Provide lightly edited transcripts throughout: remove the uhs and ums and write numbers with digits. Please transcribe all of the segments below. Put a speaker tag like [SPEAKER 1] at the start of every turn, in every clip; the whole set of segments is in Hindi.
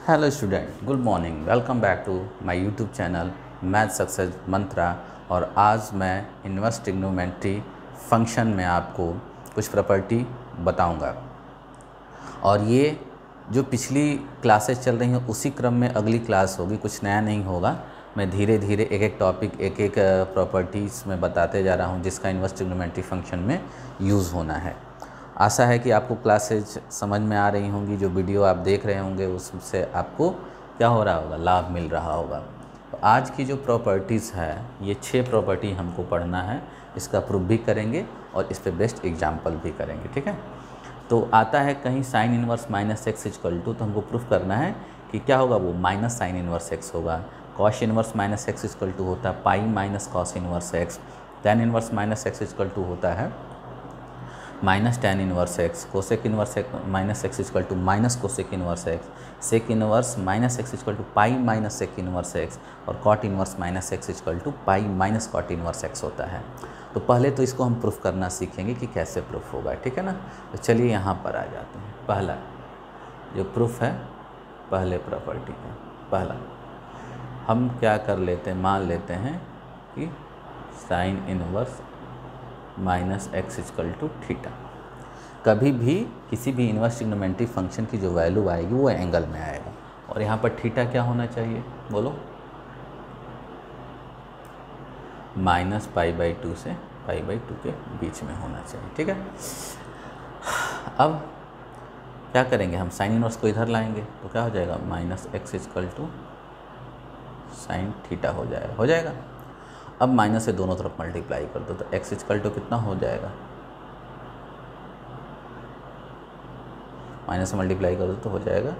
[SPEAKER 1] Hello student, good morning. Welcome back to my YouTube channel math success mantra. और आज मैं इनवर्स ट्रिग्नोमेट्री फंक्शन में आपको कुछ प्रॉपर्टी बताऊंगा। और ये जो पिछली क्लासेस चल रही हैं उसी क्रम में अगली क्लास होगी, कुछ नया नहीं होगा। मैं धीरे धीरे एक एक टॉपिक एक एक प्रॉपर्टीज़ में बताते जा रहा हूँ जिसका इनवर्स ट्रिग्नोमेट्री फंक्शन में यूज़ होना है। आशा है कि आपको क्लासेज समझ में आ रही होंगी। जो वीडियो आप देख रहे होंगे उससे आपको क्या हो रहा होगा, लाभ मिल रहा होगा। तो आज की जो प्रॉपर्टीज़ है, ये 6 प्रॉपर्टी हमको पढ़ना है, इसका प्रूफ भी करेंगे और इस पे बेस्ट एग्जाम्पल भी करेंगे। ठीक है, तो आता है कहीं sine inverse minus x equal to, तो हमको प्रूफ करना है कि क्या होगा, वो माइनस साइन इनवर्स एक्स होगा। Cos inverse minus x equal to होता है pi minus cos inverse x. Tan inverse minus x equal to होता है minus tan inverse x. Cosec inverse minus x equal to minus cosec inverse x. Sec inverse minus x equal to pi minus sec inverse x. और cot inverse minus x equal to pi minus cot inverse x होता है। तो पहले तो इसको हम प्रूफ करना सीखेंगे कि कैसे प्रूफ होगा। ठीक है ना, तो चलिए यहाँ पर आ जाते हैं। पहला जो प्रूफ है, पहले प्रॉपर्टी का पहला हम क्या कर लेते हैं, मान लेते हैं कि sine inverse minus x equal to theta. कभी भी किसी भी इनवर्स ट्रिग्नोमेट्री फंक्शन की जो वैल्यू आएगी वो एंगल में आएगा। और यहाँ पर थीटा क्या होना चाहिए, बोलो, माइनस पाई बाई 2 से पाई बाई 2 के बीच में होना चाहिए। ठीक है, अब क्या करेंगे, हम साइन इनवर्स को इधर लाएंगे तो क्या हो जाएगा, minus x equal to sine theta हो जाएगा। अब माइनस से दोनों तरफ मल्टीप्लाई कर दो तो एक्स इक्वल टू कितना हो जाएगा, माइनस से मल्टीप्लाई कर दो तो हो जाएगा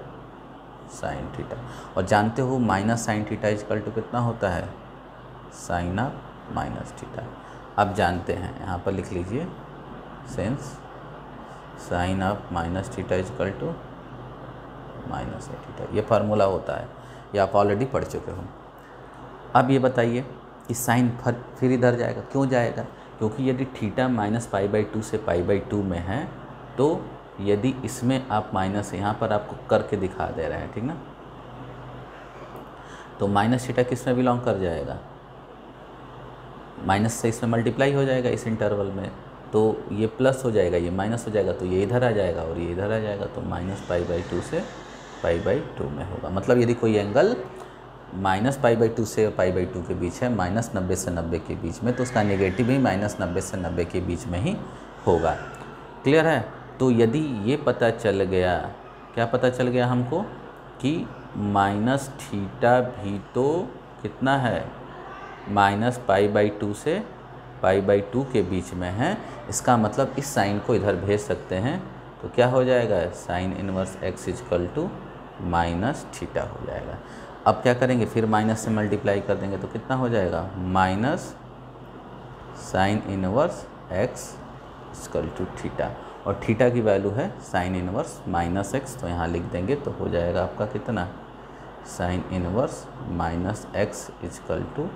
[SPEAKER 1] साइन थीटा। और जानते हो minus sine theta equal to कितना होता है, साइन ऑफ माइनस थीटा। अब जानते हैं, यहाँ पर लिख लीजिए, since sine of minus theta equal to minus a theta. ये फार्मूला होता है, ये आप ऑलरेडी पढ़ चुके हो। अब ये बताइए कि साइन फिर इधर जाएगा, क्यों जाएगा, क्योंकि यदि थीटा माइनस पाई बाई 2 से पाई बाई 2 में है तो यदि इसमें आप माइनस, यहाँ पर आपको करके दिखा दे रहे हैं, ठीक ना, तो माइनस थीटा किस में बिलोंग कर जाएगा, माइनस से इसमें मल्टीप्लाई हो जाएगा इस इंटरवल में, तो ये प्लस हो जाएगा, ये माइनस हो जाएगा, तो ये इधर आ जाएगा और ये इधर आ जाएगा, तो माइनस पाई बाई 2 से पाई बाई 2 में होगा। मतलब यदि कोई एंगल माइनस पाई बाई 2 से पाई बाई 2 के बीच है, माइनस 90 से 90 के बीच में, तो उसका नेगेटिव भी माइनस 90 से 90 के बीच में ही होगा। क्लियर है। तो यदि ये पता चल गया, क्या पता चल गया हमको, कि माइनस थीटा भी तो कितना है, माइनस पाई बाई 2 से पाई बाई 2 के बीच में है, इसका मतलब इस साइन को इधर भेज सकते हैं, तो क्या हो जाएगा, sine inverse x equal to minus theta हो जाएगा। अब क्या करेंगे, फिर माइनस से मल्टीप्लाई कर देंगे तो कितना हो जाएगा, minus sine inverse x equal to theta. और थीटा की वैल्यू है साइन इनवर्स माइनस एक्स, तो यहाँ लिख देंगे तो हो जाएगा आपका कितना, sine inverse minus x equal to,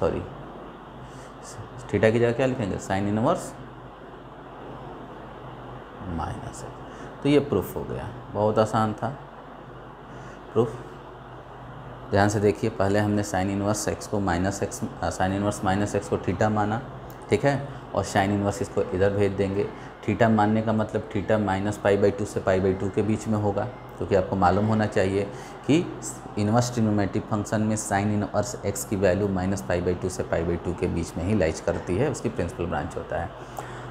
[SPEAKER 1] sorry, theta की जगह क्या लिखेंगे, साइन इनवर्स माइनस एक्स। तो ये प्रूफ हो गया, बहुत आसान था प्रूफ। ध्यान से देखिए, पहले हमने साइन इनवर्स एक्स को minus x, sign inverse minus x को थीटा माना, ठीक है, और साइन इनवर्स इसको इधर भेज देंगे। थीटा मानने का मतलब थीटा माइनस पाई बाई 2 से पाई बाई 2 के बीच में होगा, क्योंकि आपको मालूम होना चाहिए कि इनवर्स ट्रिग्नोमेट्रिक फंक्शन में साइन इनवर्स एक्स की वैल्यू माइनस पाई बाई 2 से पाई बाई 2 के बीच में ही लाइज करती है, उसकी प्रिंसिपल ब्रांच होता है।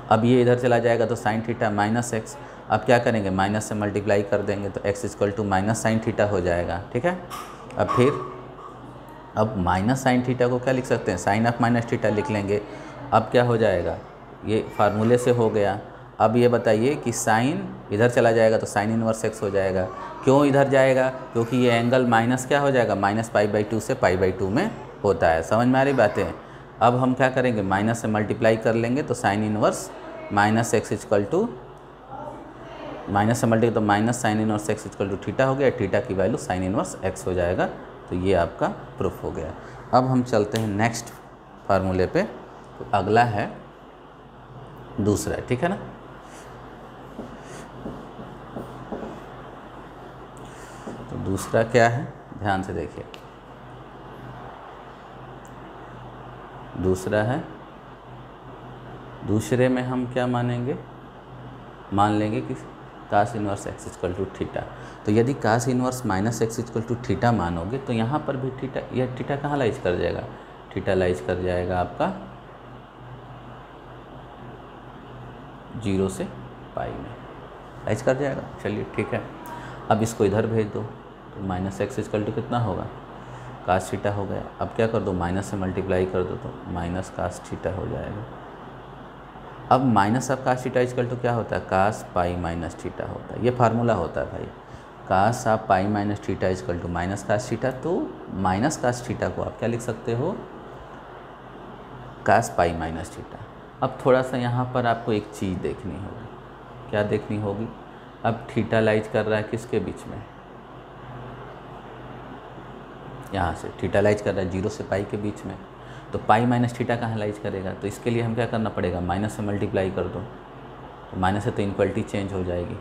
[SPEAKER 1] अब ये इधर चला जाएगा तो साइन थीटा माइनस एक्स, अब क्या करेंगे, माइनस से मल्टीप्लाई कर देंगे तो x equal to minus sine theta हो जाएगा। ठीक है, अब फिर अब माइनस साइन थीटा को क्या लिख सकते हैं, साइन ऑफ माइनस थीटा लिख लेंगे। अब क्या हो जाएगा, ये फार्मूले से हो गया। अब ये बताइए कि साइन इधर चला जाएगा तो साइन इनवर्स एक्स हो जाएगा। क्यों इधर जाएगा, क्योंकि ये एंगल माइनस क्या हो जाएगा, माइनस पाई बाई 2 से पाई बाई 2 में होता है। समझ में आ रही बातें। अब हम क्या करेंगे, माइनस से मल्टीप्लाई कर लेंगे तो sine inverse minus x equal to, minus से मल्टीप्लाई तो minus sine inverse x equal to theta हो गया, थीटा की वैल्यू साइन इनवर्स एक्स हो जाएगा। तो ये आपका प्रूफ हो गया। अब हम चलते हैं नेक्स्ट फार्मूले पे। तो अगला है दूसरा, ठीक है ना। तो दूसरा क्या है, ध्यान से देखिए, दूसरा है, दूसरे में हम क्या मानेंगे, मान लेंगे कि cos inverse x equal to theta. तो यदि cos inverse minus x equal to theta मानोगे तो यहाँ पर भी थीटा, यह थीटा कहाँ लाइज कर जाएगा, थीटा लाइज कर जाएगा आपका 0 से पाई में लाइज कर जाएगा। चलिए ठीक है, अब इसको इधर भेज दो तो माइनस एक्स इक्वल टू कितना होगा, कास थीटा हो गया। अब क्या कर दो, माइनस से मल्टीप्लाई कर दो तो माइनस कास थीटा हो जाएगा। अब minus of cos theta equal to क्या होता है, कास पाई माइनस थीटा होता है। ये फार्मूला होता है भाई, cos of pi minus theta equal to minus cos theta. तो माइनस कास थीटा को आप क्या लिख सकते हो, कास पाई माइनस थीटा। अब थोड़ा सा यहाँ पर आपको एक चीज़ देखनी होगी, क्या देखनी होगी, अब थीटा लाइज कर रहा है किसके बीच में, यहाँ से थीटा लाइज कर रहा है 0 से पाई के बीच में। तो पाई माइनस थीटा कहाँ लाइज करेगा, तो इसके लिए हम क्या करना पड़ेगा, माइनस से मल्टीप्लाई कर दो। तो माइनस से तो इनक्वलिटी चेंज हो जाएगी,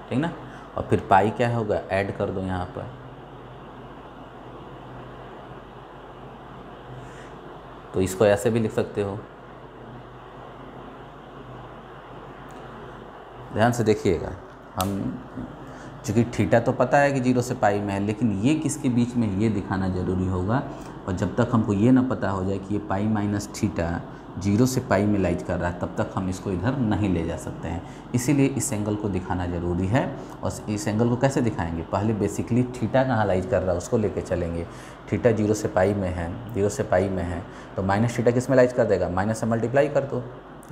[SPEAKER 1] ठीक ना। और फिर पाई क्या होगा, ऐड कर दो यहाँ पर। तो इसको ऐसे भी लिख सकते हो, ध्यान से देखिएगा। हम चूँकि थीटा तो पता है कि 0 से पाई में है, लेकिन ये किसके बीच में ये दिखाना ज़रूरी होगा। और जब तक हमको ये ना पता हो जाए कि ये पाई माइनस थीटा 0 से पाई में लाइज कर रहा है, तब तक हम इसको इधर नहीं ले जा सकते हैं। इसीलिए इस एंगल को दिखाना ज़रूरी है। और इस एंगल को कैसे दिखाएंगे, पहले बेसिकली थीटा कहाँ लाइज कर रहा है उसको लेके चलेंगे। थीटा 0 से पाई में है, 0 से पाई में है, तो माइनस थीटा किस में लाइज कर देगा, माइनस से मल्टीप्लाई कर दो।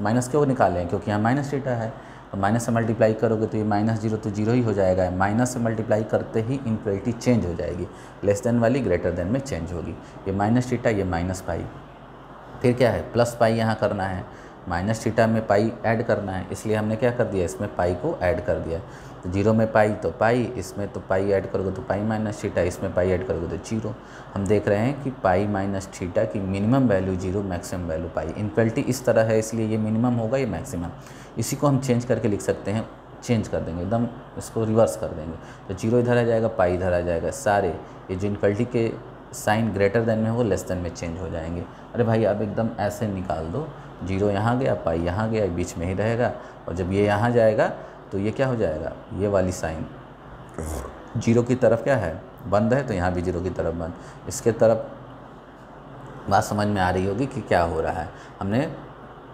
[SPEAKER 1] माइनस क्यों निकालें, क्योंकि यहाँ माइनस थीटा है। तो माइनस से मल्टीप्लाई करोगे तो ये माइनस 0 तो 0 ही हो जाएगा। माइनस से मल्टीप्लाई करते ही इनक्वलिटी चेंज हो जाएगी, लेस देन वाली ग्रेटर देन में चेंज होगी। ये माइनस थीटा, ये माइनस पाई, फिर क्या है प्लस पाई यहाँ करना है, माइनस थीटा में पाई ऐड करना है, इसलिए हमने क्या कर दिया, इसमें पाई को ऐड कर दिया। तो 0 में पाई तो पाई, इसमें तो पाई ऐड करोगे तो पाई माइनस थीटा, इसमें पाई ऐड करोगे तो 0। हम देख रहे हैं कि पाई माइनस थीटा की minimum value 0, maximum value pi. Inequality इस तरह है, इसलिए ये मिनिमम होगा, ये मैक्सिमम। इसी को हम चेंज करके लिख सकते हैं, चेंज कर देंगे एकदम, इसको रिवर्स कर देंगे। तो 0 इधर आ जाएगा, पाई इधर आ जाएगा। सारे ये जो इनक्वलिटी के साइन ग्रेटर देन में होगा, लेस देन में चेंज हो जाएंगे। अरे भाई अब एकदम ऐसे निकाल दो, 0 यहाँ गया, पाई यहाँ गया, बीच में ही रहेगा। और जब ये यहाँ जाएगा तो ये क्या हो जाएगा, ये वाली साइन 0 की तरफ क्या है, बंद है, तो यहाँ भी 0 की तरफ बंद। इसके तरफ बात समझ में आ रही होगी कि क्या हो रहा है। हमने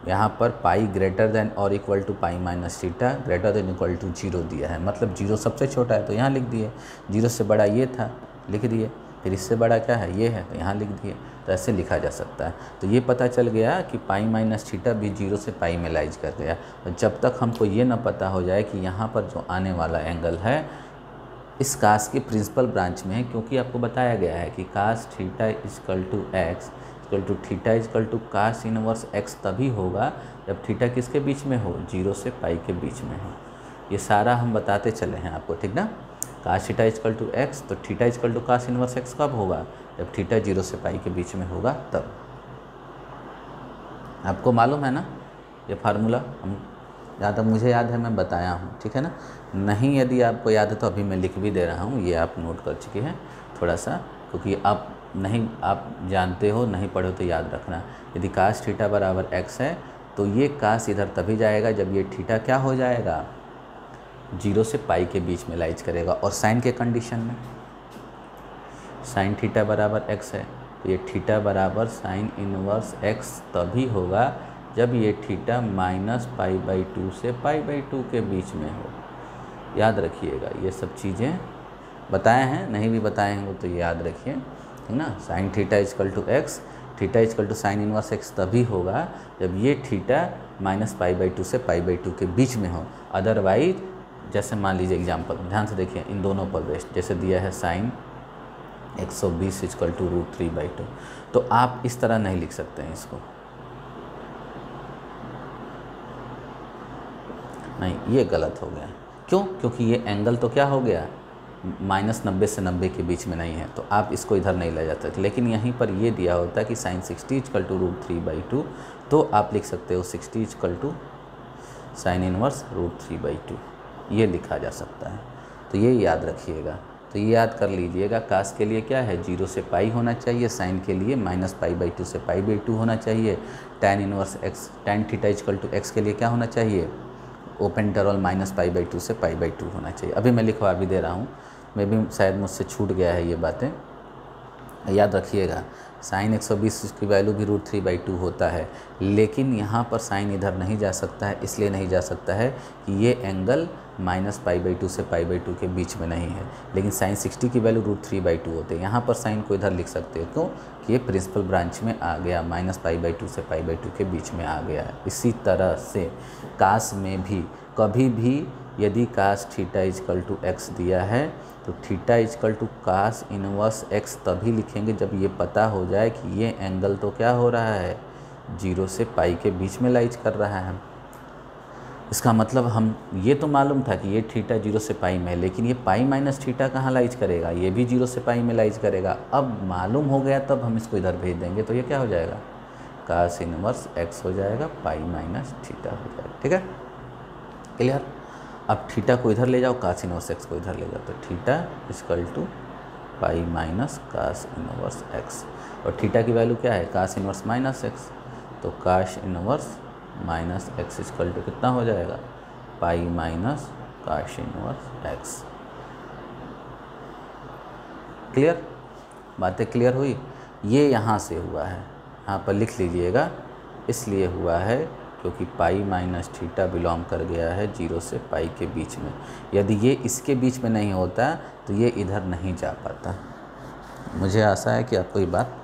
[SPEAKER 1] यहाँ पर पाई ग्रेटर देन और equal to pi minus theta greater than equal to 0 दिया है, मतलब 0 सबसे छोटा है तो यहाँ लिख दिए, 0 से बड़ा ये था लिख दिए, फिर इससे बड़ा क्या है, ये है, तो यहाँ लिख दिए। तो ऐसे लिखा जा सकता है। तो ये पता चल गया कि पाई माइनस थीटा भी 0 से पाई में लाइज कर गया। तो जब तक हमको ये ना पता हो जाए कि यहाँ पर जो आने वाला एंगल है इस कास के प्रिंसिपल ब्रांच में है, क्योंकि आपको बताया गया है कि cos theta equal to x equal to theta equal to cos inverse x तभी होगा जब थीटा किसके बीच में हो, 0 से पाई के बीच में हो। ये सारा हम बताते चले हैं आपको, ठीक ना। Cos theta equal to x, तो theta equal to cos inverse x कब होगा, जब थीटा 0 से पाई के बीच में होगा तब। आपको मालूम है ना ये फार्मूला, हम जहाँ तक मुझे याद है मैं बताया हूँ, ठीक है ना। नहीं यदि आपको याद है तो अभी मैं लिख भी दे रहा हूँ, ये आप नोट कर चुके हैं थोड़ा सा, क्योंकि आप नहीं, आप जानते हो, नहीं पढ़ो तो याद रखना। यदि कास थीटा बराबर एक्स है तो ये कास इधर तभी जाएगा जब ये थीटा क्या हो जाएगा, 0 से पाई के बीच में लाइज करेगा। और साइन के कंडीशन में साइन थीटा बराबर एक्स है तो ये थीटा बराबर साइन इनवर्स एक्स तभी होगा जब ये थीटा माइनस पाई बाई 2 से पाई बाई 2 के बीच में हो। याद रखिएगा, ये सब चीज़ें बताए हैं, नहीं भी बताए हैं वो तो याद रखिए, ठीक ना। Sine theta equal to x, theta equal to sine inverse x तभी होगा जब ये थीटा माइनस पाई बाई 2 से पाई बाई 2 के बीच में हो। अदरवाइज जैसे मान लीजिए एग्जाम्पल, ध्यान से देखिए इन दोनों पर बेस्ड, जैसे दिया है साइन 120 इक्वल टू √3/2, तो आप इस तरह नहीं लिख सकते हैं इसको, नहीं ये गलत हो गया। क्यों, क्योंकि ये एंगल तो क्या हो गया, -90 से 90 के बीच में नहीं है, तो आप इसको इधर नहीं ले जाते। लेकिन यहीं पर ये दिया होता है कि साइन 60 इक्वल टू √3/2, तो आप लिख सकते हो 60 इक्वल टू साइन इनवर्स √3/2, ये लिखा जा सकता है। तो ये याद रखिएगा। तो ये याद कर लीजिएगा, कास के लिए क्या है 0 से पाई होना चाहिए, साइन के लिए -π/2 से π/2 होना चाहिए, tan inverse x tan theta equal to x के लिए क्या होना चाहिए, ओपन इंटरवल -π/2 से π/2 होना चाहिए। अभी मैं लिखवा भी दे रहा हूँ, मैं भी शायद मुझसे छूट गया है ये बातें, याद रखिएगा। साइन 120 की वैल्यू भी √3/2 होता है, लेकिन यहाँ पर साइन इधर नहीं जा सकता है, इसलिए नहीं जा सकता है कि ये एंगल -π/2 से π/2 के बीच में नहीं है, लेकिन साइन 60 की वैल्यू √3/2 होते हैं। यहाँ पर साइन को इधर लिख सकते हो, क्यों कि ये प्रिंसिपल ब्रांच में आ गया, -π/2 से π/2 के बीच में आ गया है। इसी तरह से कास में भी कभी भी यदि cos theta equal to x दिया है तो theta equal to cos inverse x तभी लिखेंगे जब ये पता हो जाए कि ये एंगल तो क्या हो रहा है 0 से पाई के बीच में लाइज कर रहा है। इसका मतलब हम ये तो मालूम था कि ये थीटा 0 से पाई में है, लेकिन ये पाई माइनस थीटा कहाँ लाइज करेगा, ये भी 0 से पाई में लाइज करेगा। अब मालूम हो गया तब हम इसको इधर भेज देंगे, तो ये क्या हो जाएगा कास इनवर्स x हो जाएगा, पाई माइनस थीटा हो जाएगा। ठीक है, क्लियर। अब थीटा को इधर ले जाओ, कास इनवर्स x को इधर ले जाओ, तो theta equal to pi minus cos inverse x, और थीटा की वैल्यू क्या है कास इनवर्स -x, तो cos inverse -x equal to कितना हो जाएगा pi minus cos inverse x। Clear, बातें क्लियर हुई। ये यहाँ से हुआ है, यहाँ पर लिख लीजिएगा, इसलिए हुआ है क्योंकि पाई माइनस थीटा बिलोंग कर गया है 0 से पाई के बीच में। यदि ये इसके बीच में नहीं होता तो ये इधर नहीं जा पाता। मुझे आशा है कि आपको ये बात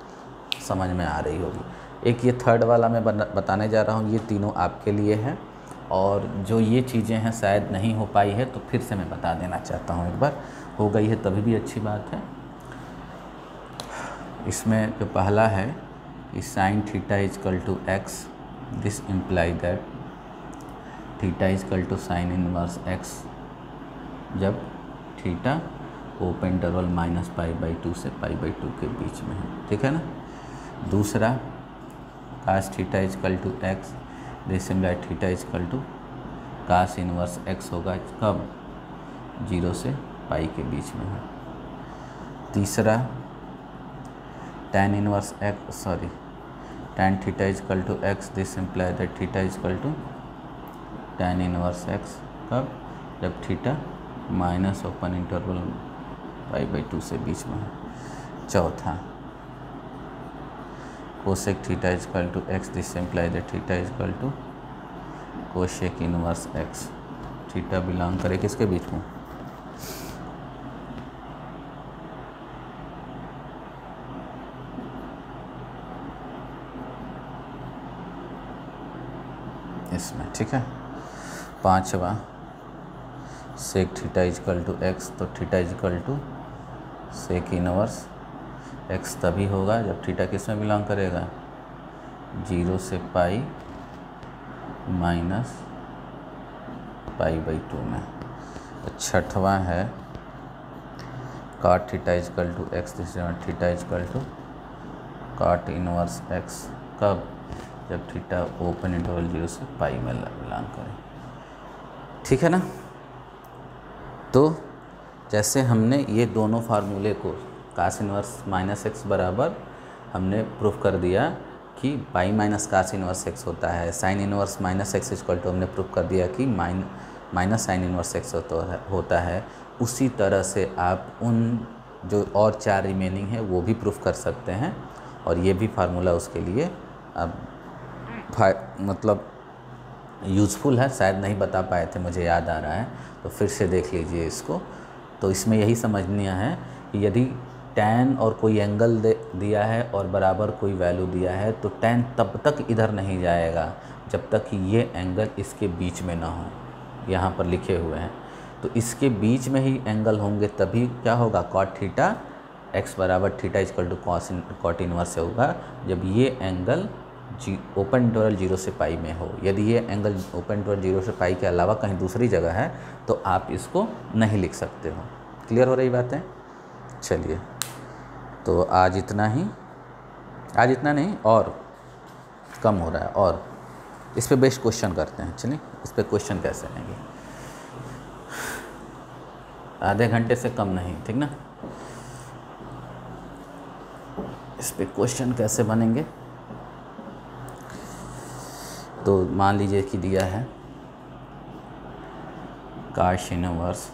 [SPEAKER 1] समझ में आ रही होगी। एक ये थर्ड वाला मैं बताने जा रहा हूँ, ये तीनों आपके लिए है, और जो ये चीज़ें हैं शायद नहीं हो पाई है तो फिर से मैं बता देना चाहता हूँ। एक बार हो गई है तभी भी अच्छी बात है। इसमें जो पहला है कि sine theta equal to x, this imply that theta equal to sine inverse x जब थीटा ओपन इंटरवल -π/2 से π/2 के बीच में है। ठीक है ना। दूसरा cos theta equal to x, this imply theta equal to cos inverse x होगा कब 0 से पाई के बीच में है। तीसरा tan inverse x tan theta equal to x, this imply that theta equal to tan inverse x कब जब थीटा माइनस ओपन इंटरवल π/2 से बीच में है। चौथा cosec theta equal to x, this imply that theta equal to cosec inverse x, theta belong करे किसके बीच में इसमें। ठीक है। पांचवा sec theta equal to x, तो theta equal to sec inverse x तभी होगा जब थीटा किस में बिलोंग करेगा 0 से पाई माइनस π/2 में। तो छठवा है cot theta equal to x, theta equal to cot inverse x कब जब थीटा ओपन इंटरवल 0 से पाई में बिलोंग करे। ठीक है ना। तो जैसे हमने ये दोनों फार्मूले को कास इनवर्स -x बराबर हमने प्रूफ कर दिया कि pi minus cos inverse x होता है, sine inverse -x equal to हमने प्रूफ कर दिया कि माइनस साइन इनवर्स x होता है। उसी तरह से आप उन जो और 4 रिमेनिंग है वो भी प्रूफ कर सकते हैं, और ये भी फार्मूला उसके लिए अब मतलब यूज़फुल है। शायद नहीं बता पाए थे, मुझे याद आ रहा है, तो फिर से देख लीजिए इसको। तो इसमें यही समझना है कि यदि tan और कोई एंगल दिया है और बराबर कोई वैल्यू दिया है तो tan तब तक इधर नहीं जाएगा जब तक कि ये एंगल इसके बीच में ना हो। यहाँ पर लिखे हुए हैं, तो इसके बीच में ही एंगल होंगे तभी क्या होगा कॉट थीटा x बराबर theta equal to cot inverse होगा जब ये एंगल ओपन इंटरवल 0 से पाई में हो। यदि ये एंगल ओपन इंटरवल 0 से पाई के अलावा कहीं दूसरी जगह है तो आप इसको नहीं लिख सकते हो। क्लियर हो रही बातें। चलिए, तो आज इतना नहीं और कम हो रहा है, और इस पे बेस्ट क्वेश्चन करते हैं। चलिए, इस पे क्वेश्चन कैसे आएंगे। आधे घंटे से कम नहीं, ठीक ना। इस पे क्वेश्चन कैसे बनेंगे, तो मान लीजिए कि दिया है काश इनवर्स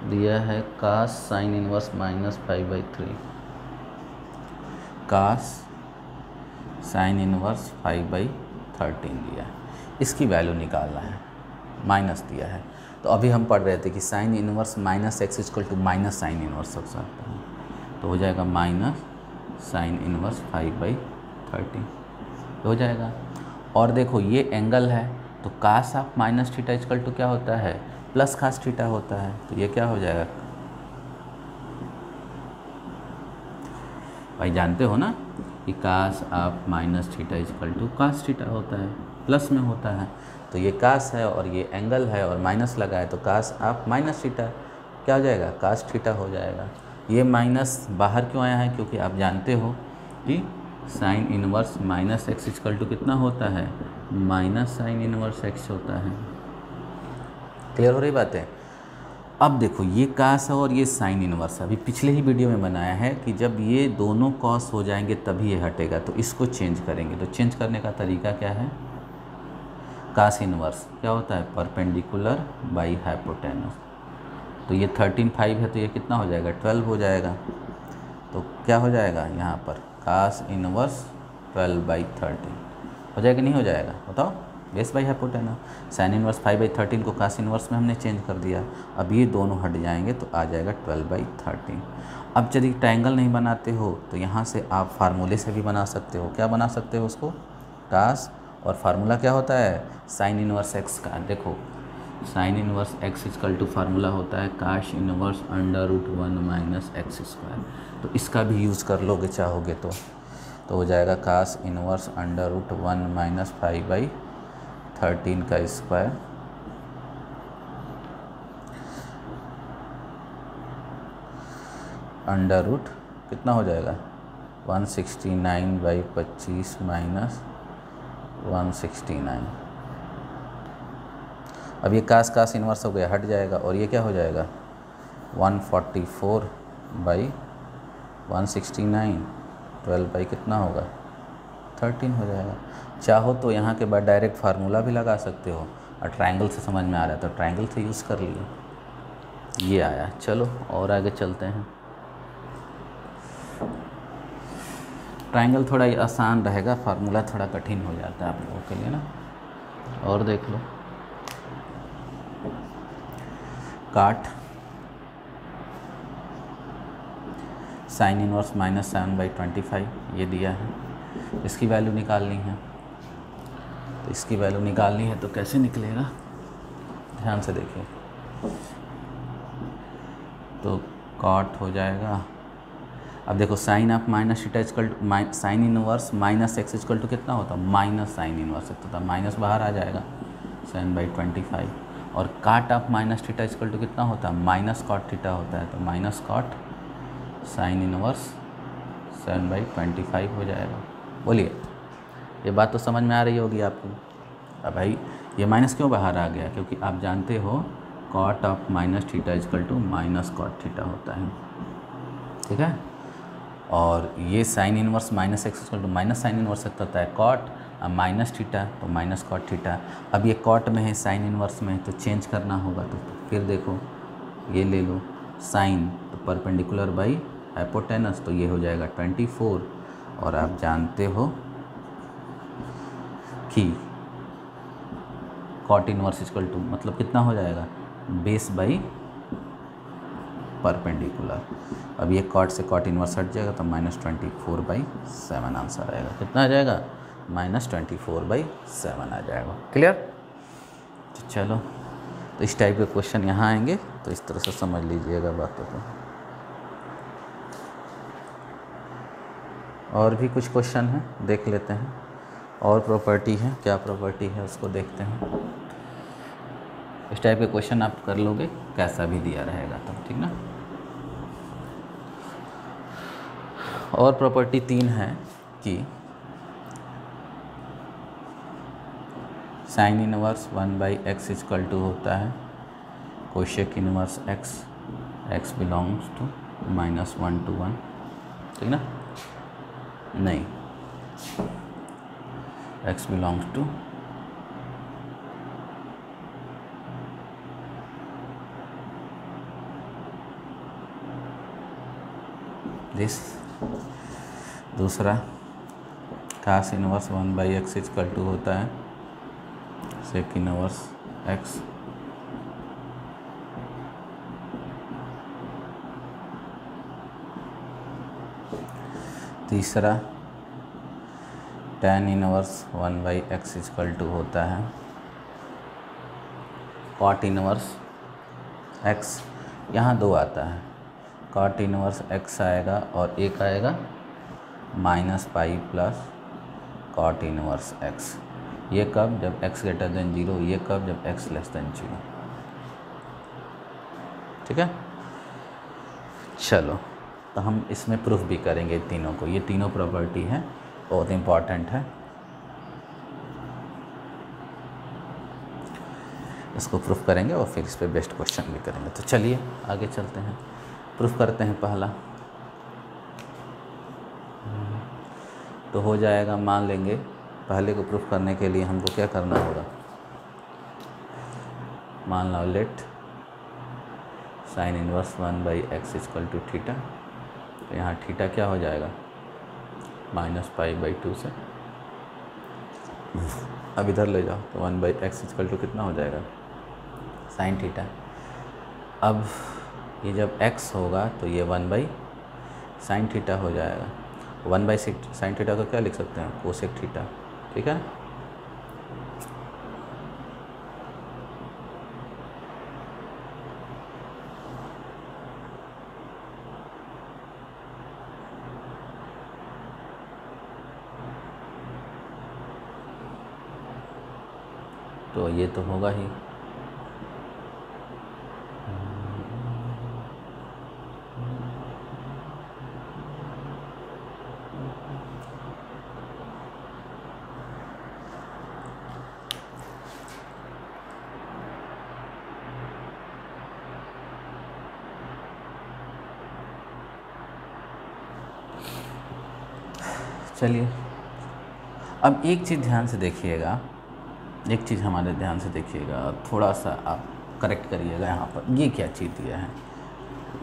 [SPEAKER 1] दिया है काश साइन इनवर्स -5/3, काश साइन इनवर्स 5/13 दिया है, इसकी वैल्यू निकालना है, माइनस दिया है। तो अभी हम पढ़ रहे थे कि sine inverse -x = minus sine inverse सब सकते हैं, तो हो जाएगा माइनस साइन इनवर्स 5/13 हो जाएगा। और देखो ये एंगल है, तो काश ऑफ माइनस थीटा = क्या होता है, प्लस काश थीटा होता है, तो ये क्या हो जाएगा भाई, जानते हो ना कि काश ऑफ माइनस थीटा = काश थीटा होता है, प्लस में होता है। तो ये काश है और ये एंगल है और माइनस लगा है, तो काश ऑफ माइनस थीटा क्या हो जाएगा, काश थीटा हो जाएगा। ये माइनस बाहर क्यों आया है, क्योंकि आप जानते हो कि साइन इनवर्स -x = कितना होता है, माइनस साइन इनवर्स x होता है। क्लियर हो रही बात है। अब देखो ये कास है और ये साइन इनवर्स, अभी पिछले ही वीडियो में बनाया है कि जब ये दोनों कॉस हो जाएंगे तभी ये हटेगा, तो इसको चेंज करेंगे। तो चेंज करने का तरीका क्या है, कास इनवर्स क्या होता है, परपेंडिकुलर बाई हाइपोटेनस। तो ये 13/5 है, तो ये कितना हो जाएगा, 12 हो जाएगा। तो क्या हो जाएगा यहाँ पर, कास इनवर्स 12/13 हो जाएगा, नहीं हो जाएगा, बताओ, base by hypotenuse. Sine inverse 5/13 को कास इनवर्स में हमने चेंज कर दिया, अब ये दोनों हट जाएंगे तो आ जाएगा 12/13। अब यदि ट्रायंगल नहीं बनाते हो तो यहाँ से आप फार्मूले से भी बना सकते हो। क्या बना सकते हो उसको, कास, और फार्मूला क्या होता है, साइन इनवर्स x का। देखो साइन इनवर्स x = फार्मूला होता है काश इनवर्स √1 - x²। तो इसका भी यूज़ कर लोगे चाहोगे तो हो जाएगा काश इनवर्स √1 - 5/13 का स्क्वायर अंडर रूट कितना हो जाएगा, 169/25 - 169। अब ये कास इनवर्स हो गया, हट जाएगा, और ये क्या हो जाएगा 144/169, 12 कितना होगा 13 हो जाएगा। चाहो तो यहाँ के बाद डायरेक्ट फार्मूला भी लगा सकते हो, और ट्रायंगल से समझ में आ रहा है तो ट्रायंगल से यूज़ कर लिए, ये आया। चलो और आगे चलते हैं। ट्रायंगल थोड़ा आसान रहेगा, फार्मूला थोड़ा कठिन हो जाता है आप लोगों के लिए ना। और देख लो, काट साइन इनवर्स -7/25 ये दिया है, इसकी वैल्यू निकालनी है। तो इसकी वैल्यू निकालनी है तो कैसे निकलेगा, ध्यान से देखिए। तो कॉट हो जाएगा, अब देखो sine of minus theta = sine inverse -x = कितना होता है, माइनस साइन इनवर्स होता है, माइनस बाहर आ जाएगा 7/25। और काट ऑफ माइनस थीटा = कितना होता है, माइनस कॉट थीटा होता है, तो माइनस कॉट साइन इनवर्स 7/25 हो जाएगा। बोलिए, ये बात तो समझ में आ रही होगी आपको। अब भाई ये माइनस क्यों बाहर आ गया, क्योंकि आप जानते हो cot of minus theta = minus cot theta होता है, ठीक है। और ये sine inverse -x = minus sine inverse होता है कॉट, माइनस थीटा तो माइनस कॉट थीटा। अब ये कॉट में है, साइन इनवर्स में है, तो चेंज करना होगा। तो फिर देखो ये ले लो साइन, तो परपेंडिकुलर बाई हाइपोटेनस, तो ये हो जाएगा 24। और आप जानते हो कि कॉट इनवर्स = मतलब कितना हो जाएगा, बेस बाई परपेंडिकुलर। अब ये कॉट से कॉट इनवर्स हट जाएगा तो -24/7 आंसर आएगा। कितना आ जाएगा, -24/7 आ जाएगा। क्लियर। तो चलो, तो इस टाइप के क्वेश्चन यहाँ आएंगे, तो इस तरह से समझ लीजिएगा बातों को। और भी कुछ क्वेश्चन हैं, देख लेते हैं। और प्रॉपर्टी है, क्या प्रॉपर्टी है उसको देखते हैं। इस टाइप के क्वेश्चन आप कर लोगे, कैसा भी दिया रहेगा तो, ठीक ना। और प्रॉपर्टी 3 है कि sine inverse 1/x equal to होता है cosec inverse x, x belongs to -1 to 1, ठीक ना? नहीं, x बिलोंग्स टू दिस। दूसरा कास इनवर्स 1/x इक्वल टू होता है सेक इनवर्स x। तीसरा tan inverse 1/x equal to होता है cot इनवर्स x। यहाँ दो आता है, cot इनवर्स x आएगा और एक आएगा -pi plus cot inverse x। ये कब? जब x ग्रेटर देन 0। ये कब? जब x लेस देन 0। ठीक है, चलो तो हम इसमें प्रूफ भी करेंगे तीनों को। ये तीनों प्रॉपर्टी है, बहुत इम्पॉर्टेंट है, इसको प्रूफ करेंगे और फिर इस पर बेस्ट क्वेश्चन भी करेंगे। तो चलिए आगे चलते हैं, प्रूफ करते हैं। पहला तो हो जाएगा, मान लेंगे पहले को प्रूफ करने के लिए हमको क्या करना होगा, मान लो let sine inverse 1/x equal to theta. तो यहाँ थीटा क्या हो जाएगा, -पाई/2 से। अब इधर ले जाओ तो 1/x इक्वल टू कितना हो जाएगा, साइन थीटा। अब ये जब x होगा तो ये 1/sin थीटा हो जाएगा। 1/sin थीटा को क्या लिख सकते हैं, कोसेक थीटा। ठीक है, तो ये तो होगा ही। चलिए अब एक चीज़ ध्यान से देखिएगा, एक चीज़ हमारे ध्यान से देखिएगा, थोड़ा सा आप करेक्ट करिएगा। यहाँ पर ये क्या चीज़ दिया है,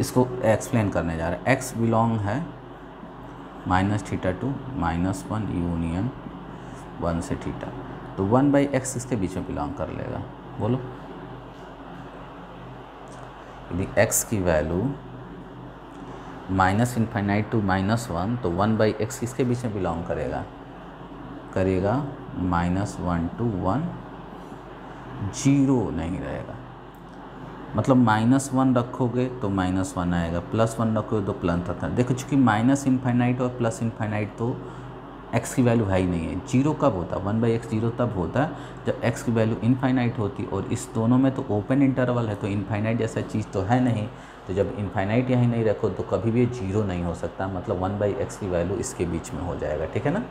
[SPEAKER 1] इसको एक्सप्लेन करने जा रहे हैं। x बिलोंग है -θ टू -1 यूनियन 1 से थीटा, तो 1/x इसके बीच में बिलोंग कर लेगा। बोलो, यदि x की वैल्यू -∞ टू -1 तो 1/x किसके बीच में बिलोंग करेगा, -1 to 1, 0 नहीं रहेगा। मतलब -1 रखोगे तो -1 आएगा, +1 रखोगे तो प्लस आता है। देखो चूँकि -∞ और +∞ तो x की वैल्यू है ही नहीं है। 0 कब होता है, 1/x 0 तब होता है जब x की वैल्यू इनफाइनाइट होती, और इस दोनों में तो ओपन इंटरवल है, तो इनफाइनाइट जैसा चीज़ तो है नहीं। तो जब इनफाइनाइट यहीं नहीं रखो तो कभी भी 0 नहीं हो सकता। मतलब 1/x की वैल्यू इसके बीच में हो जाएगा। ठीक है ना,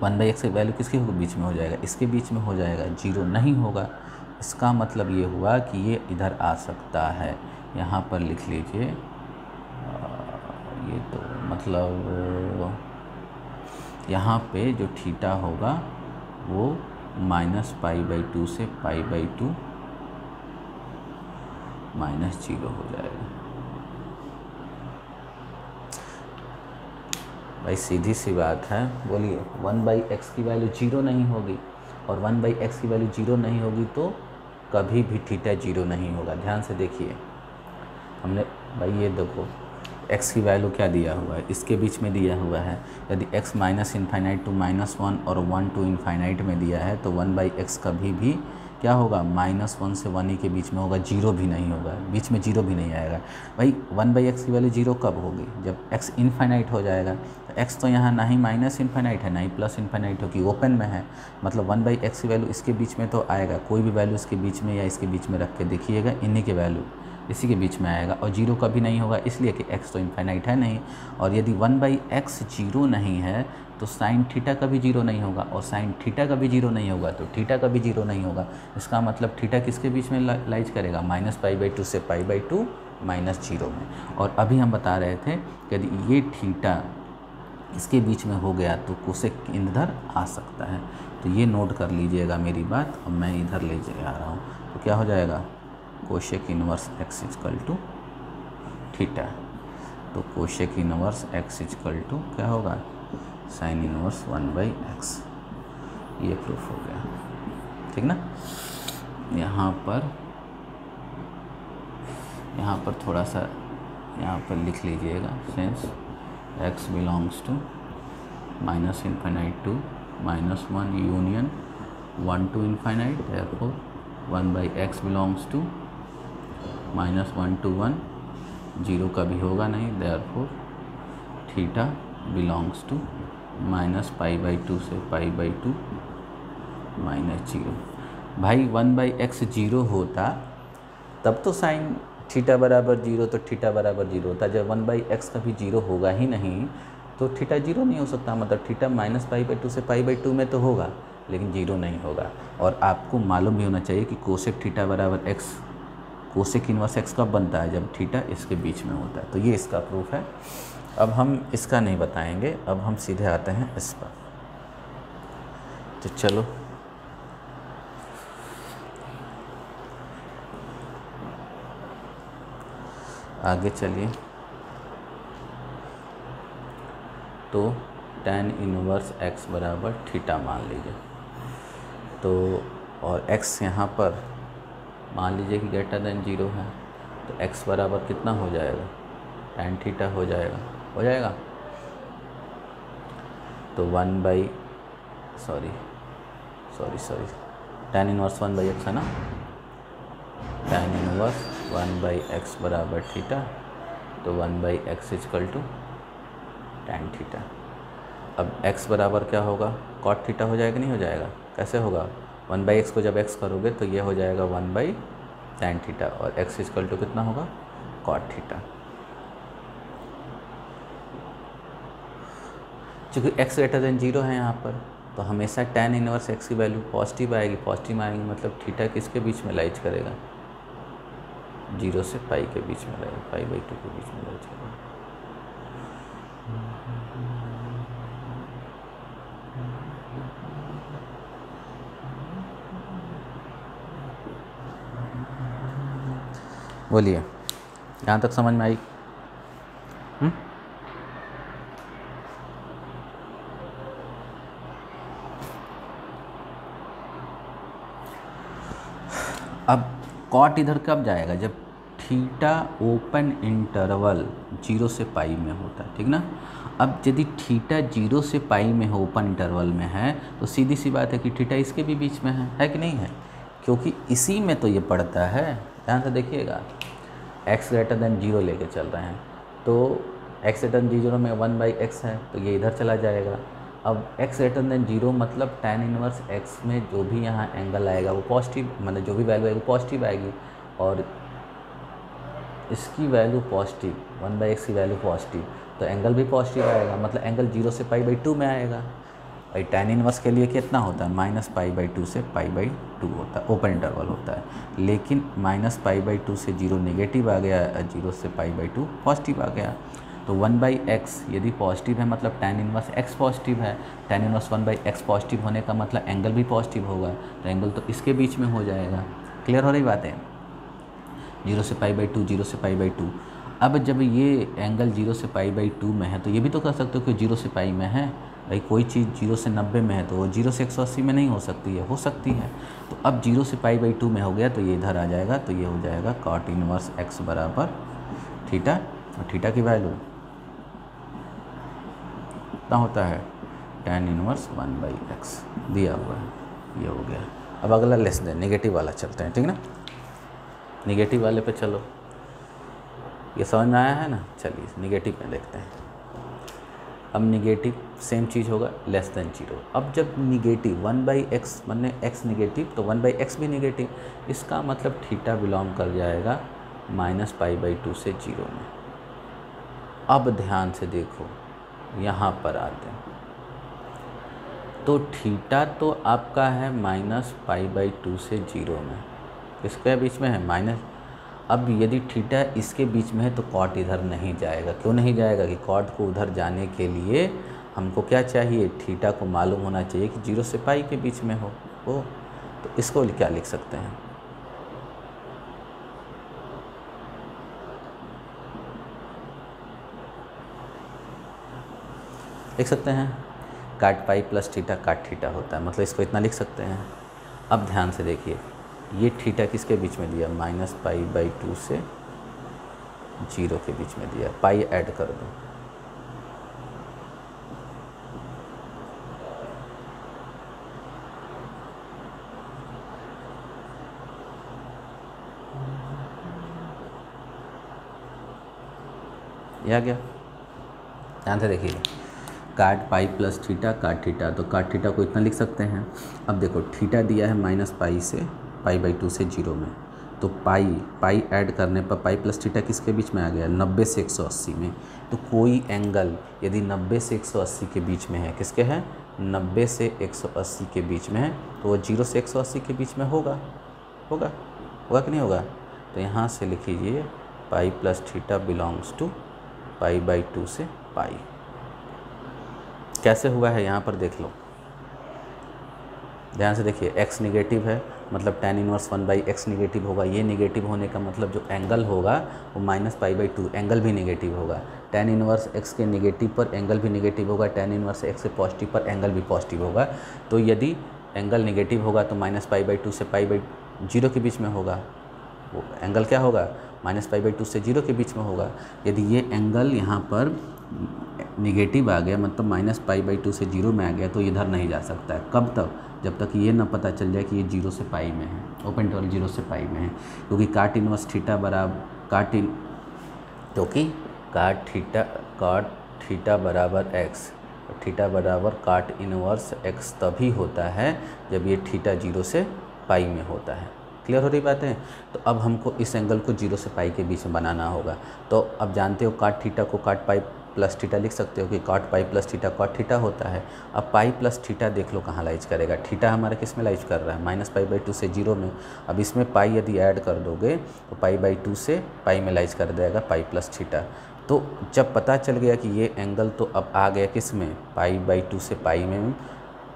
[SPEAKER 1] 1/x की वैल्यू किसके बीच में हो जाएगा, इसके बीच में हो जाएगा, 0 नहीं होगा। इसका मतलब ये हुआ कि ये इधर आ सकता है। यहाँ पर लिख लीजिए, ये तो मतलब यहाँ पे जो थीटा होगा वो -π/2 से π/2 -0 हो जाएगा। भाई सीधी सी बात है, बोलिए 1/x की वैल्यू 0 नहीं होगी, और 1/x की वैल्यू 0 नहीं होगी तो कभी भी थीटा 0 नहीं होगा। ध्यान से देखिए, हमने भाई ये देखो x की वैल्यू क्या दिया हुआ है, इसके बीच में दिया हुआ है। यदि x -∞ टू -1 और 1 to ∞ में दिया है तो 1/x कभी भी क्या होगा, -1 से 1 ही के बीच में होगा, 0 भी नहीं होगा, बीच में 0 भी नहीं आएगा। भाई 1/x की वैल्यू 0 कब होगी, जब x इनफाइनाइट हो जाएगा। तो x तो यहाँ ना ही -∞ है ना ही +∞ होगी, ओपन में है। मतलब 1/x की वैल्यू इसके बीच में तो आएगा, कोई भी वैल्यू इसके बीच में या इसके बीच में रख के देखिएगा, इन्हीं के वैल्यू इसी के बीच में आएगा, और 0 कभी नहीं होगा, इसलिए कि x तो इनफाइनाइट है नहीं। और यदि 1/x 0 नहीं है तो साइन थीटा का भी जीरो नहीं होगा, और साइन थीटा का भी जीरो नहीं होगा तो थीटा का भी जीरो नहीं होगा। इसका मतलब थीटा किसके बीच में लाइज करेगा, -π/2 से π/2 -0 में। और अभी हम बता रहे थे कि यदि ये थीटा इसके बीच में हो गया तो कोसेक इधर आ सकता है। तो ये नोट कर लीजिएगा मेरी बात। और मैं इधर ले जा रहा हूँ तो क्या हो जाएगा, कोसेक इनवर्स x = थीटा। तो कोसेक इनवर्स x = क्या होगा, साइन इनवर्स 1/x। ये प्रूफ हो गया, ठीक ना। यहाँ पर थोड़ा सा यहाँ पर लिख लीजिएगा, since x belongs to -∞ to -1 union 1 to ∞, therefore 1/x belongs to -1 to 1, 0 का भी होगा नहीं, therefore थीटा बिलोंग्स टू -π/2 से π/2 -0। भाई 1/x 0 होता तब तो साइन थीटा बराबर 0 तो थीटा बराबर 0 होता। जब 1/x कभी 0 होगा ही नहीं तो थीटा 0 नहीं हो सकता। मतलब थीटा -π/2 से π/2 में तो होगा लेकिन 0 नहीं होगा। और आपको मालूम भी होना चाहिए कि कोसेक थीटा बराबर x, कोसेक इनवर्स x कब बनता है, जब थीटा इसके बीच में होता है। तो ये इसका प्रूफ है। अब हम इसका नहीं बताएंगे, अब हम सीधे आते हैं इस पर। तो चलो आगे चलिए। तो tan इनवर्स x बराबर थीटा मान लीजिए। तो और x यहाँ पर मान लीजिए कि >0 है, तो x बराबर कितना हो जाएगा, tan थीटा हो जाएगा। तो tan इनवर्स 1/x है ना, tan इनवर्स 1/x बराबर थीटा। तो 1/x = tan थीटा। अब x बराबर क्या होगा, cot थीटा हो जाएगा, नहीं हो जाएगा, कैसे होगा, 1/x को जब x करोगे तो ये हो जाएगा 1/tan थीटा, और x = कितना होगा, cot थीटा। चूँकि x > 0 है यहाँ पर, तो हमेशा tan इनवर्स x की वैल्यू पॉजिटिव आएगी मतलब थीटा किसके बीच में लाइज करेगा, 0 से π के बीच में रहेगा, π/2 के बीच में लाइज करेगा। बोलिए, यहाँ तक समझ में आई? अब कॉट इधर कब जाएगा, जब थीटा ओपन इंटरवल 0 से π में होता है, ठीक ना। अब यदि थीटा 0 से π में हो, ओपन इंटरवल में है, तो सीधी सी बात है कि थीटा इसके भी बीच में है कि नहीं है, क्योंकि इसी में तो ये पड़ता है। ध्यान से देखिएगा, x > 0 लेके चल रहे हैं, तो x > 0 में 1/x है, तो ये इधर चला जाएगा। अब x > 0 मतलब tan इनवर्स x में जो भी यहाँ एंगल आएगा वो पॉजिटिव, मतलब जो भी वैल्यू आएगी पॉजिटिव आएगी, और इसकी वैल्यू पॉजिटिव, 1/x की वैल्यू पॉजिटिव, तो एंगल भी पॉजिटिव आएगा, मतलब एंगल 0 से π/2 में आएगा। और tan इनवर्स के लिए कितना होता है, -π/2 से π/2 होता है, ओपन इंटरवल होता है। लेकिन -π/2 से 0 नेगेटिव आ गया, 0 से π/2 पॉजिटिव आ गया। तो 1/x यदि पॉजिटिव है मतलब tan इनवर्स x पॉजिटिव है, tan इनवर्स 1/x पॉजिटिव होने का मतलब एंगल भी पॉजिटिव होगा, तो एंगल तो इसके बीच में हो जाएगा। क्लियर हो रही बात है, 0 से π/2, 0 से π/2। अब जब ये एंगल 0 से π/2 में है, तो ये भी तो कर सकते हो कि 0 से π में है। भाई कोई चीज़ 0 से 90 में है तो वो 0 से 180 में नहीं हो सकती है, हो सकती है। तो अब 0 से π/2 में हो गया तो ये इधर आ जाएगा, तो ये हो जाएगा cot इनवर्स x बराबर थीटा, और थीटा की वैल्यू कितना होता है, tan इनवर्स 1/x दिया हुआ है, ये हो गया। अब अगला लेस देन नेगेटिव वाला चलते हैं, ठीक ना। नेगेटिव वाले पे चलो, ये समझ में आया है ना। चलिए नेगेटिव में देखते हैं। अब नेगेटिव सेम चीज़ होगा, लेस देन 0। अब जब नेगेटिव 1/x माने x नेगेटिव, तो 1/x भी नेगेटिव, इसका मतलब थीटा बिलोंग कर जाएगा -π/2 से 0 में। अब ध्यान से देखो, यहाँ पर आते हैं, तो थीटा तो आपका है -π/2 से 0 में, किसके बीच में है माइनस। अब यदि थीटा इसके बीच में है तो कॉट इधर नहीं जाएगा। क्यों नहीं जाएगा कि कॉट को उधर जाने के लिए हमको क्या चाहिए, थीटा को मालूम होना चाहिए कि 0 से पाई के बीच में हो। तो इसको क्या लिख सकते हैं, लिख सकते हैं काट पाई प्लस थीटा काट थीटा होता है, मतलब इसको इतना लिख सकते हैं। अब ध्यान से देखिए, ये थीटा किसके बीच में दिया, -π/2 से 0 के बीच में दिया, पाई ऐड कर दो। ये आ गया। ध्यान से देखिए, काट पाई प्लस थीटा काट थीटा, तो काट थीटा को इतना लिख सकते हैं। अब देखो थीटा दिया है -π से π/2 से 0 में, तो पाई ऐड करने पर पाई प्लस थीटा किसके बीच में आ गया, 90 से 180 में। तो कोई एंगल यदि 90 से 180 के बीच में है, किसके है 90 से 180 के बीच में है, तो वो 0 से 180 के बीच में होगा कि नहीं होगा। तो यहाँ से लिख लीजिए pi plus theta belongs to π/2 से पाई। कैसे हुआ है यहाँ पर देख लो, ध्यान से देखिए, x निगेटिव है मतलब tan इनवर्स 1/x निगेटिव होगा। ये निगेटिव होने का मतलब जो एंगल होगा वो -π/2, एंगल भी निगेटिव होगा। tan इनवर्स x के निगेटिव पर एंगल भी निगेटिव होगा, tan इनवर्स x से पॉजिटिव पर एंगल भी पॉजिटिव होगा। तो यदि एंगल निगेटिव होगा तो -π/2 से π/0 के बीच में होगा, वो एंगल क्या होगा, -π/2 से 0 के बीच में होगा। यदि ये एंगल यहाँ पर निगेटिव आ गया, मतलब -π/2 से 0 में आ गया, तो इधर नहीं जा सकता है। कब तक, जब तक ये ना पता चल जाए कि ये 0 से पाई में है, ओपन इंटरवल 0 से पाई में है। क्योंकि काट इनवर्स थीटा बराबर काट थीटा बराबर x, थीटा बराबर काट इनवर्स x तभी होता है जब ये थीटा 0 से पाई में होता है। क्लियर हो रही बात है। तो अब हमको इस एंगल को 0 से पाई के बीच में बनाना होगा। तो अब जानते हो काट थीटा को काट पाई प्लस थीटा लिख सकते हो कि काट पाई प्लस थीटा काट थीटा होता है। अब पाई प्लस थीटा देख लो कहाँ लाइज करेगा, थीटा हमारा किस में लाइज कर रहा है, -π/2 से 0 में। अब इसमें पाई यदि ऐड कर दोगे तो π/2 से पाई में लाइज कर देगा पाई प्लस थीटा। तो जब पता चल गया कि ये एंगल तो अब आ गया किस में, π/2 से पाई में,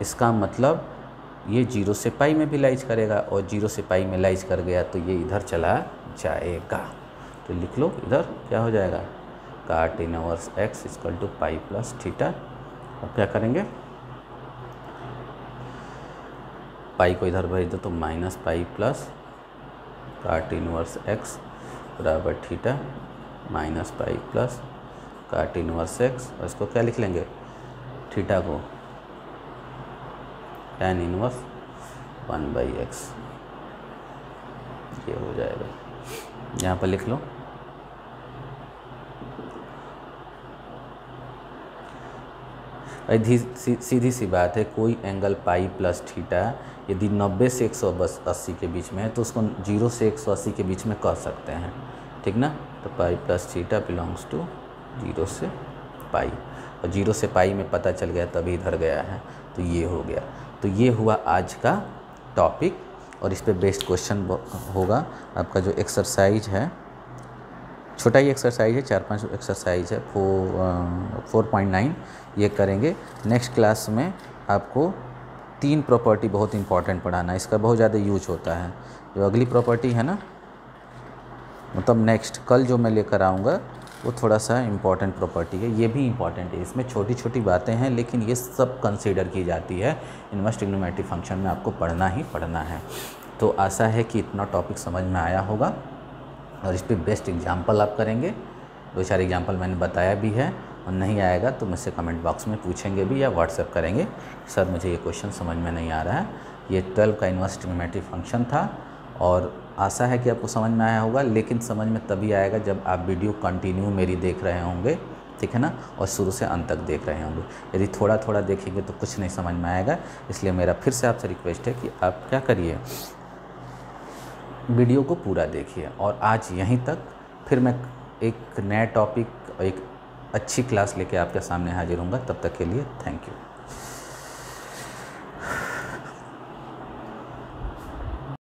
[SPEAKER 1] इसका मतलब ये 0 से पाई में भी लाइज करेगा, और 0 से पाई में लाइज कर गया तो ये इधर चला जाएगा। तो लिख लो इधर क्या हो जाएगा, cot inverse x equal to pi plus theta. अब क्या करेंगे, पाई को इधर भेज दो तो -π प्लस काट इनवर्स x बराबर थीटा -π प्लस काट इनवर्स x, और इसको क्या लिख लेंगे, थीटा को tan इनवर्स 1/x, ये हो जाएगा। यहाँ पर लिख लो सीधी सी बात है, कोई एंगल पाई प्लस थीटा यदि 90 से 180 के बीच में है तो उसको 0 से 180 के बीच में कर सकते हैं, ठीक ना। तो pi plus theta belongs to 0 से पाई, और 0 से पाई में पता चल गया तभी इधर गया है, तो ये हो गया। तो ये हुआ आज का टॉपिक, और इस पे बेस्ड क्वेश्चन होगा आपका। जो एक्सरसाइज है, छोटा ही एक्सरसाइज है, 4-5 एक्सरसाइज है, 4.9 ये करेंगे। नेक्स्ट क्लास में आपको 3 प्रॉपर्टी बहुत इंपॉर्टेंट पढ़ाना है, इसका बहुत ज़्यादा यूज होता है। जो अगली प्रॉपर्टी है ना, मतलब नेक्स्ट कल जो मैं लेकर आऊँगा वो थोड़ा सा इम्पॉर्टेंट प्रॉपर्टी है, ये भी इम्पॉर्टेंट है। इसमें छोटी छोटी बातें हैं लेकिन ये सब कंसीडर की जाती है। इनवर्स ट्रिग्नोमेट्री फंक्शन में आपको पढ़ना ही पढ़ना है। तो आशा है कि इतना टॉपिक समझ में आया होगा, और इस पर बेस्ट एग्जाम्पल आप करेंगे। 2-4 एग्जाम्पल मैंने बताया भी है, और नहीं आएगा तो मुझसे कमेंट बॉक्स में पूछेंगे भी या व्हाट्सएप करेंगे, सर मुझे ये क्वेश्चन समझ में नहीं आ रहा है। ये 12 का इनवर्स ट्रिग्नोमेट्री फंक्शन था, और आशा है कि आपको समझ में आया होगा। लेकिन समझ में तभी आएगा जब आप वीडियो कंटिन्यू मेरी देख रहे होंगे, ठीक है ना, और शुरू से अंत तक देख रहे होंगे। यदि थोड़ा थोड़ा देखेंगे तो कुछ नहीं समझ में आएगा। इसलिए मेरा फिर से आपसे रिक्वेस्ट है कि आप क्या करिए, वीडियो को पूरा देखिए। और आज यहीं तक, फिर मैं एक नया टॉपिक, एक अच्छी क्लास लेके आपके सामने हाजिर होऊंगा। तब तक के लिए थैंक यू।